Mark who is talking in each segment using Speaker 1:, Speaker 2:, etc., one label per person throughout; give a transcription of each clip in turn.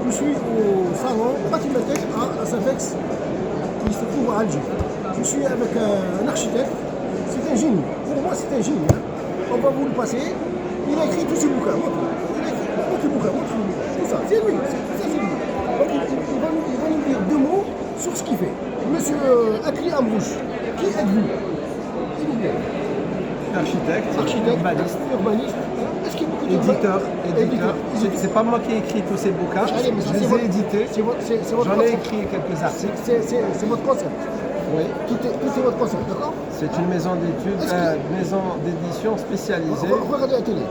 Speaker 1: Je suis au salon Batimatech à Safex, qui se trouve à Alger. Je suis avec un architecte, c'est un génie. Pour moi, c'est un génie. Hein. On va vous le passer. Il a écrit tous ses bouquins. Il a écrit tous ses bouquins, tout ça. C'est lui, c'est lui. Donc il va nous dire deux mots sur ce qu'il fait. Monsieur Akli Amrouche, qui êtes-vous? S'il vous plaît.
Speaker 2: Architecte,
Speaker 1: urbaniste. Est-ce qu'il y a beaucoup
Speaker 2: éditeur. C'est pas moi qui ai écrit tous ces bouquins,
Speaker 1: Allez, mais
Speaker 2: je les ai édités.
Speaker 1: C'est votre
Speaker 2: J'en ai
Speaker 1: concept.
Speaker 2: écrit quelques articles.
Speaker 1: C'est votre concept.
Speaker 2: Oui.
Speaker 1: Tout est votre concept, d'accord?
Speaker 2: C'est une maison d'études, maison d'édition spécialisée.
Speaker 1: Regardez la télé.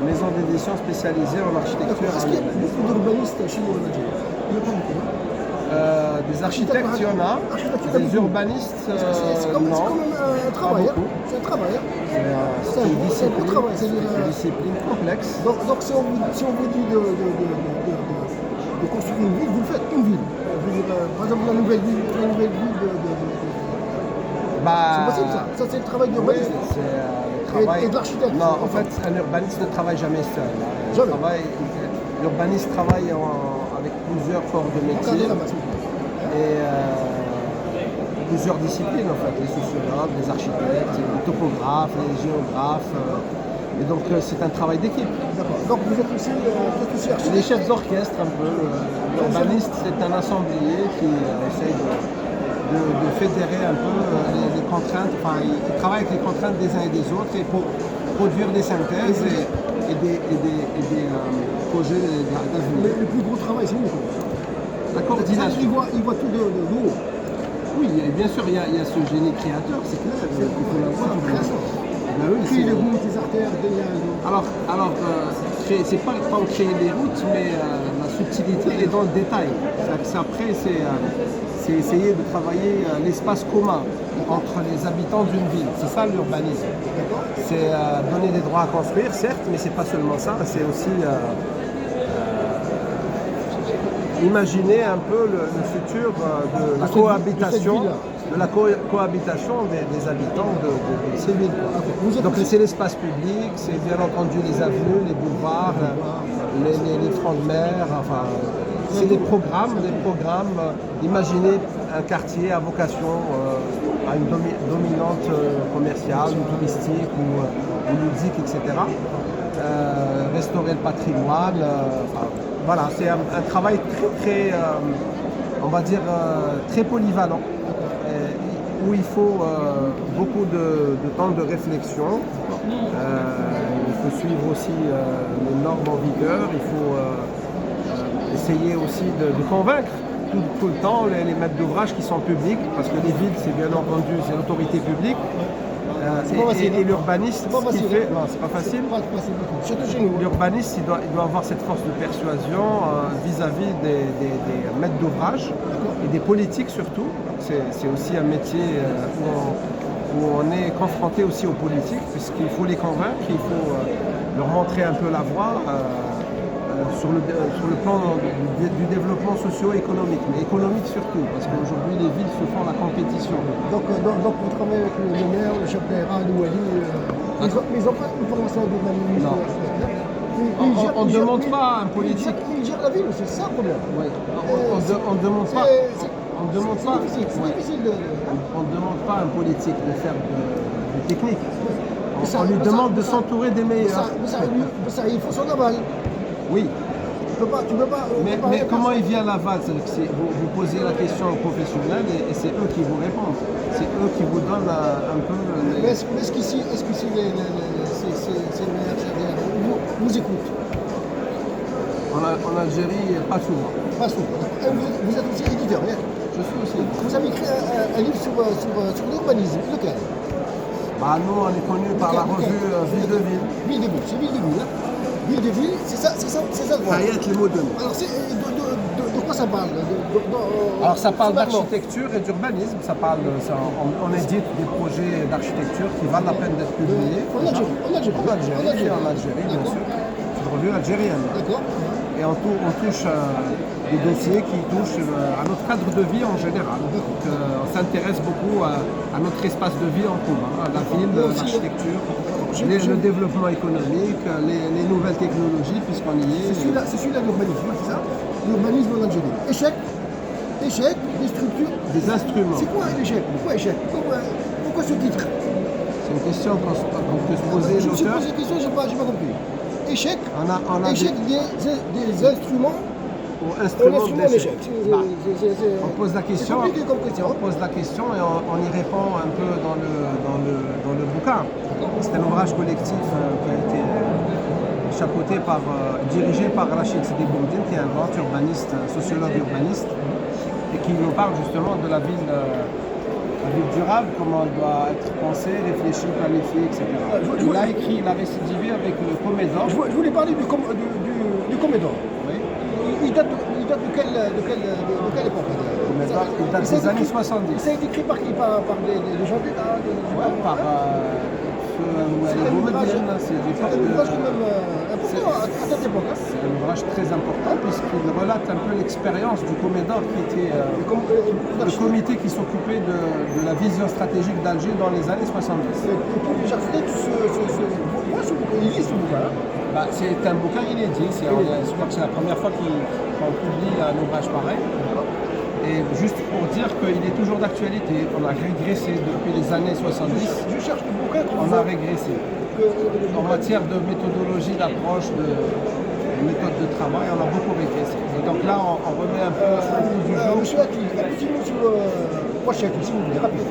Speaker 2: Maison d'édition spécialisée en architecture.
Speaker 1: Est-ce qu'il y a beaucoup d'urbanistes chez nous en Algérie? Il n'y a pas beaucoup.
Speaker 2: Des architectes, il y en a. Des urbanistes,
Speaker 1: c'est quand même un travail.
Speaker 2: Pas beaucoup.
Speaker 1: C'est un travail.
Speaker 2: C'est une
Speaker 1: C'est un beau travail.
Speaker 2: c'est une discipline complexe.
Speaker 1: Donc si on vous dit de construire une ville, vous le faites une ville. Je veux dire, par exemple, la nouvelle ville c'est possible ça. Ça, c'est le travail d'urbaniste.
Speaker 2: Oui, c'est le travail.
Speaker 1: Et de l'architecte.
Speaker 2: Non, en fait, un urbaniste ne travaille jamais seul.
Speaker 1: Jamais.
Speaker 2: L'urbaniste travaille avec plusieurs corps de métier et plusieurs disciplines, en fait, les sociologues, les architectes, les topographes, les géographes. Et donc, c'est un travail d'équipe.
Speaker 1: D'accord. Donc, vous êtes aussi architecte.
Speaker 2: Les chefs d'orchestre, un peu. L'urbaniste, c'est un assemblier qui essaye de fédérer un peu les contraintes. Enfin, il travaille avec les contraintes des uns et des autres et pour produire des synthèses et des projets d'avenir.
Speaker 1: Le plus gros travail, c'est nous.
Speaker 2: La coordination.
Speaker 1: Il voit tout de haut.
Speaker 2: Oui, et bien sûr, il y a ce génie créateur, c'est clair. Il faut l'avoir. Ben oui,
Speaker 1: créer les routes, les artères, des liens.
Speaker 2: Alors c'est pas créer des routes, mais la subtilité est dans le détail. Après, c'est essayer de travailler l'espace commun entre les habitants d'une ville. C'est ça l'urbanisme. C'est donner des droits à construire, certes, mais c'est pas seulement ça. C'est aussi imaginer un peu le futur de la cohabitation. De la cohabitation des habitants de ces villes. Donc c'est l'espace public, c'est bien entendu les avenues, les boulevards, les fronts de mer, enfin, c'est des programmes. Imaginez un quartier à vocation à une dominante commerciale, ou touristique, ou ludique, etc. Restaurer le patrimoine, voilà, c'est un travail très on va dire, très polyvalent. Où il faut beaucoup de temps de réflexion. Il faut suivre aussi les normes en vigueur. Il faut essayer aussi de convaincre tout le temps les maîtres d'ouvrage qui sont publics, parce que les villes, c'est bien entendu, c'est l'autorité publique. Et l'urbaniste, ce qu'il fait, non, c'est pas facile. L'urbaniste, il doit avoir cette force de persuasion vis-à-vis des maîtres d'ouvrage et des politiques surtout. C'est aussi un métier où on est confronté aussi aux politiques, puisqu'il faut les convaincre, il faut leur montrer un peu la voie sur le plan du développement socio-économique, mais économique surtout, parce qu'aujourd'hui les villes se font la compétition.
Speaker 1: Donc vous travaillez avec le maire, le chef d'Aéra, le Wali, ils n'ont pas une formation d'urbanisme.
Speaker 2: On ne demande pas à un politique.
Speaker 1: Il gère la ville, c'est ça le problème.
Speaker 2: Oui. On ne demande pas. On ne demande pas.
Speaker 1: C'est difficile de.
Speaker 2: On ne demande pas à un politique de faire du technique. On lui demande de s'entourer des meilleurs.
Speaker 1: Ça, il faut son aval.
Speaker 2: Oui.
Speaker 1: Tu peux pas.
Speaker 2: Mais comment il vient l'aval? Vous posez la question aux professionnels et c'est eux qui vous répondent. C'est eux qui vous donnent un peu.
Speaker 1: Mais est-ce qu'ici, c'est le meilleur derrière vous écoute?
Speaker 2: En Algérie, pas souvent.
Speaker 1: Pas souvent. Vous êtes aussi éditeur, hein?
Speaker 2: Je suis aussi.
Speaker 1: Vous avez écrit un livre sur l'urbanisme. Lequel?
Speaker 2: Nous, on est connus par la revue Ville de Ville.
Speaker 1: Ville de Ville, c'est Ville de Ville. Ville de Ville, c'est ça le droit.
Speaker 2: Les mots de
Speaker 1: Alors, de quoi ça parle?
Speaker 2: Alors, ça parle d'architecture et d'urbanisme. On édite des projets d'architecture qui valent la peine d'être publiés.
Speaker 1: En Algérie,
Speaker 2: bien sûr. C'est une revue algérienne.
Speaker 1: D'accord.
Speaker 2: Et on touche des dossiers qui touchent à notre cadre de vie en général. Donc, on s'intéresse beaucoup à notre espace de vie en commun, à la ville, l'architecture. le développement économique, les nouvelles technologies, puisqu'on y est.
Speaker 1: C'est celui-là l'urbanisme, c'est ça? L'urbanisme en Algérie. Échec, des structures.
Speaker 2: Des instruments.
Speaker 1: C'est quoi l'échec? Pourquoi échec? Pourquoi ce titre?
Speaker 2: C'est une question qu'on peut se poser.
Speaker 1: Je me suis
Speaker 2: l'auteur.
Speaker 1: posé cette question, j'ai pas compris. Échec,
Speaker 2: On a
Speaker 1: échec des instruments.
Speaker 2: instruments d'échec.
Speaker 1: C'est-
Speaker 2: Bah,
Speaker 1: c'est-
Speaker 2: on pose la
Speaker 1: c'est
Speaker 2: question.
Speaker 1: compliqué comme question.
Speaker 2: On pose la question et on y répond un peu dans le bouquin. C'est un ouvrage collectif qui a été dirigé par Rachid Sidi Boumdine, qui est un grand urbaniste, sociologue urbaniste, et qui nous parle justement de la ville durable, comment elle doit être pensée, réfléchie, planifiée, etc. Il a récidivé avec le Comédor.
Speaker 1: Je voulais parler du Comédor.
Speaker 2: Oui.
Speaker 1: Il date de quelle époque?
Speaker 2: Il date des années 70.
Speaker 1: Ça a été écrit par qui? Par des gens d'État?
Speaker 2: Ouais, par c'est du
Speaker 1: C'est un ouvrage quand même important à cette époque.
Speaker 2: C'est un ouvrage très important puisqu'il relate un peu l'expérience du Comédor qui était le comité qui s'occupait de la vision stratégique d'Alger dans les années 70.
Speaker 1: Et tous les architectes ils lisent ce bouquin.
Speaker 2: Bah, c'est un bouquin inédit, je crois que c'est la première fois qu'on publie un ouvrage pareil. Et juste pour dire qu'il est toujours d'actualité, on a régressé depuis les années 70,
Speaker 1: Je cherche le bouquin
Speaker 2: on a régressé. En matière de méthodologie, d'approche, de méthode de travail, on a beaucoup régressé. Et donc là, on remet un peu au goût du jour.
Speaker 1: Monsieur Aki, un petit mot sur le prochain, s'il vous plaît, rapide.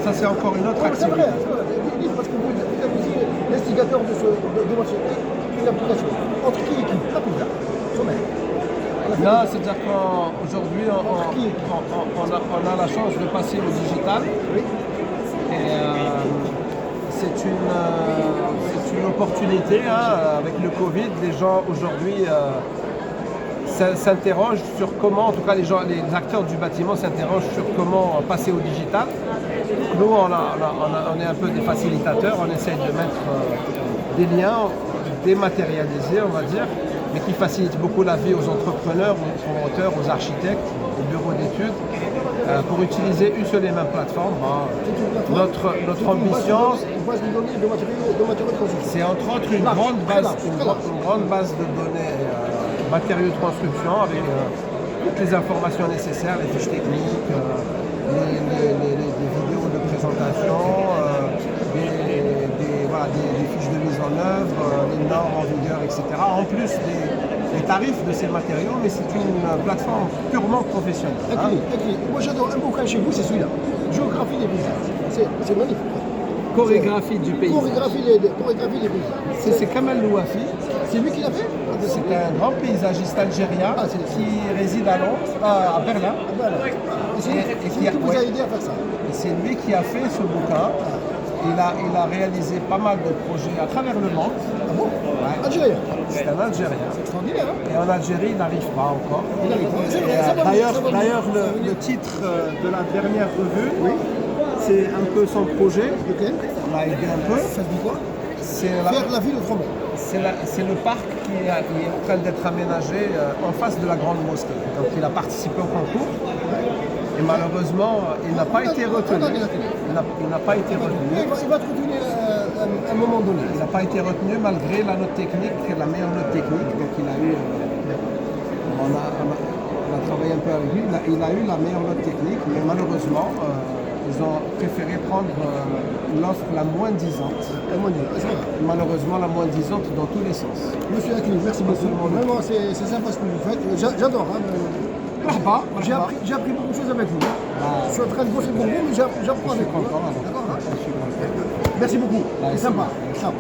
Speaker 2: Ça, c'est encore une autre
Speaker 1: C'est
Speaker 2: activité.
Speaker 1: vrai, dites, parce que vous êtes aussi l'instigateur de Prochain, une application. Entre qui et qui? Rapide, là. Sommet.
Speaker 2: Non, c'est-à-dire qu'aujourd'hui, on a la chance de passer au digital.
Speaker 1: Oui.
Speaker 2: Et c'est une opportunité. Avec le Covid, les gens aujourd'hui s'interrogent sur comment, en tout cas les acteurs du bâtiment s'interrogent sur comment passer au digital. Nous, on est un peu des facilitateurs, on essaie de mettre des liens dématérialisés, on va dire, mais qui facilitent beaucoup la vie aux entrepreneurs, aux promoteurs, aux architectes, aux bureaux d'études, pour utiliser une seule et même plateforme. Notre ambition,
Speaker 1: Une base de données de matériaux de construction.
Speaker 2: c'est entre autres une grande base de données matériaux de construction avec toutes les informations nécessaires, les fiches techniques, les vidéos de présentation, des fiches de mise en œuvre, les normes en vigueur, etc. En plus des tarifs de ces matériaux, mais c'est une plateforme purement professionnelle.
Speaker 1: Écrit. Moi j'adore un bouquin chez vous, c'est celui-là. Géographie des paysages. C'est magnifique.
Speaker 2: Chorégraphie du pays.
Speaker 1: Chorégraphie des paysages.
Speaker 2: C'est Kamal Louafi.
Speaker 1: C'est lui qui l'a fait?
Speaker 2: C'est un grand paysagiste algérien qui réside à Londres, à Berlin.
Speaker 1: C'est lui qui vous a aidé à faire ça.
Speaker 2: Et c'est lui qui a fait ce bouquin. Il a réalisé pas mal de projets à travers le monde.
Speaker 1: Ah bon?
Speaker 2: Ouais.
Speaker 1: Algérien.
Speaker 2: C'est un Algérien.
Speaker 1: C'est extraordinaire, hein?
Speaker 2: Et en Algérie, il n'arrive pas encore.
Speaker 1: Il arrive.
Speaker 2: D'ailleurs, le titre de la dernière revue, c'est un peu son projet.
Speaker 1: Lequel?
Speaker 2: On l'a aidé un peu.
Speaker 1: Ça se dit quoi?
Speaker 2: Faire
Speaker 1: la ville autrement.
Speaker 2: C'est le parc qui est en train d'être aménagé en face de la grande mosquée. Donc il a participé au concours et malheureusement il n'a pas été retenu. Il n'a pas été retenu.
Speaker 1: Il va être retenu à un moment donné.
Speaker 2: Il n'a pas été retenu malgré la note technique, la meilleure note technique. Donc il a eu, on a travaillé un peu avec lui. Il a eu la meilleure note technique, mais malheureusement ils ont préféré prendre l'offre la moins disante. Malheureusement, la moins disante dans tous les sens.
Speaker 1: Monsieur Hakim, merci beaucoup. Vraiment, c'est sympa ce que vous faites. J'adore. J'ai appris beaucoup de choses avec vous. Je suis en train de bosser pour vous, mais j'apprends avec vous. D'accord, hein? Merci beaucoup. C'est sympa. Ciao.